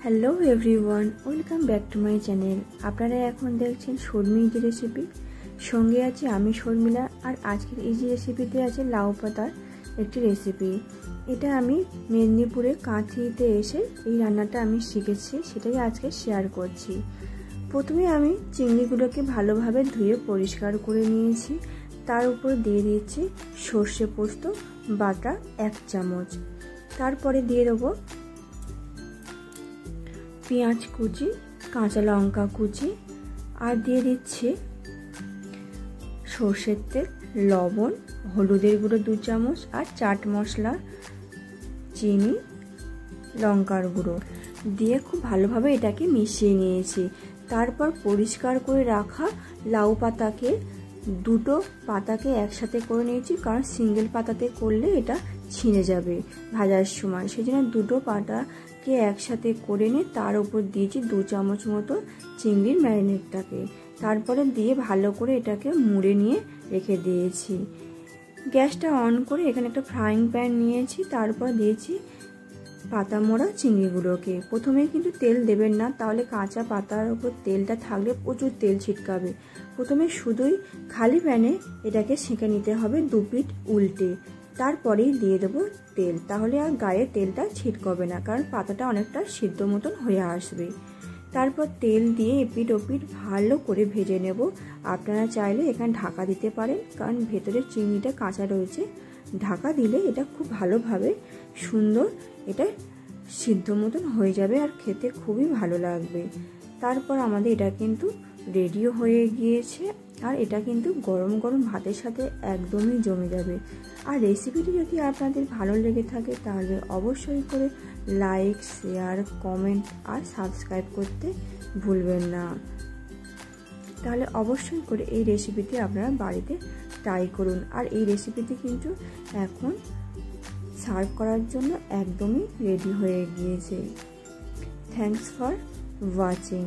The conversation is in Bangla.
Hello everyone, welcome back to my channel. আপনারা এখন দেখছেন শর্মি ইজি রেসিপি। সঙ্গে আছে আমি শর্মিলা। আর আজকের ইজি রেসিপিতে আছে লাউ পাতার একটি রেসিপি। এটা আমি মেদিনীপুরে কাঁথিতে এসে এই রান্নাটা আমি শিখেছি, সেটাই আজকে শেয়ার করছি। প্রথমে আমি চিংড়িগুলোকে ভালোভাবে ধুয়ে পরিষ্কার করে নিয়েছি। তার উপর দিয়ে দিয়েছি সর্ষে পোস্ত বাটা 1 চামচ। তারপরে দিয়ে দেবো পেঁয়াজ কুচি, কাঁচা লঙ্কা কুচি, আর দিয়ে দিচ্ছি সর্ষের তেল, লবণ, হলুদের গুঁড়ো 2 চামচ, আর চাট মশলা, চিনি, লঙ্কার গুঁড়ো দিয়ে খুব ভালোভাবে এটাকে মিশিয়ে নিয়েছি। তারপর পরিষ্কার করে রাখা লাউ পাতাকে, দুটো পাতাকে একসাথে করে নিয়েছি, কারণ সিঙ্গেল পাতাতে করলে এটা ছিঁড়ে যাবে ভাজার সময়। সেই জন্য দুটো পাতাকে একসাথে করে নিয়ে তার উপর দিয়েছি 2 চামচ মতো চিংড়ির ম্যারিনেটটাকে। তারপরে দিয়ে ভালো করে এটাকে মুড়ে নিয়ে রেখে দিয়েছি। গ্যাসটা অন করে এখানে একটা ফ্রাইং প্যান নিয়েছি। তারপর দিয়েছি পাতা মোড়া চিংড়িগুলোকে। প্রথমে কিন্তু তেল দেবেন না, তাহলে কাঁচা পাতার উপর তেলটা থাকলে প্রচুর তেল ছিটকাবে। প্রথমে শুধুই খালি প্যানে এটাকে সেঁকে নিতে হবে 2 পিঠ উল্টে। তারপরেই দিয়ে দেবো তেল, তাহলে আর গায়ে তেলটা ছিটকাবে না, কারণ পাতাটা অনেকটা সিদ্ধ মতন হয়ে আসবে। তারপর তেল দিয়ে এপিট ওপিট ভালো করে ভেজে নেব। আপনারা চাইলে এখানে ঢাকা দিতে পারেন, কারণ ভেতরের চিংড়িটা কাঁচা রয়েছে। ঢাকা দিলে এটা খুব ভালোভাবে সুন্দর এটা সিদ্ধ মতন হয়ে যাবে আর খেতে খুবই ভালো লাগবে। তারপর আমাদের এটা কিন্তু রেডিও হয়ে গিয়েছে, আর এটা কিন্তু গরম গরম ভাতের সাথে একদমই জমে যাবে। আর রেসিপিটি যদি আপনাদের ভালো লেগে থাকে তাহলে অবশ্যই করে লাইক, শেয়ার, কমেন্ট আর সাবস্ক্রাইব করতে ভুলবেন না। তাহলে অবশ্যই করে এই রেসিপিটি আপনারা বাড়িতে ট্রাই করুন। আর এই রেসিপিটি কিন্তু এখন সার্ভ করার জন্য একদমই রেডি হয়ে গিয়েছে। Thanks for watching.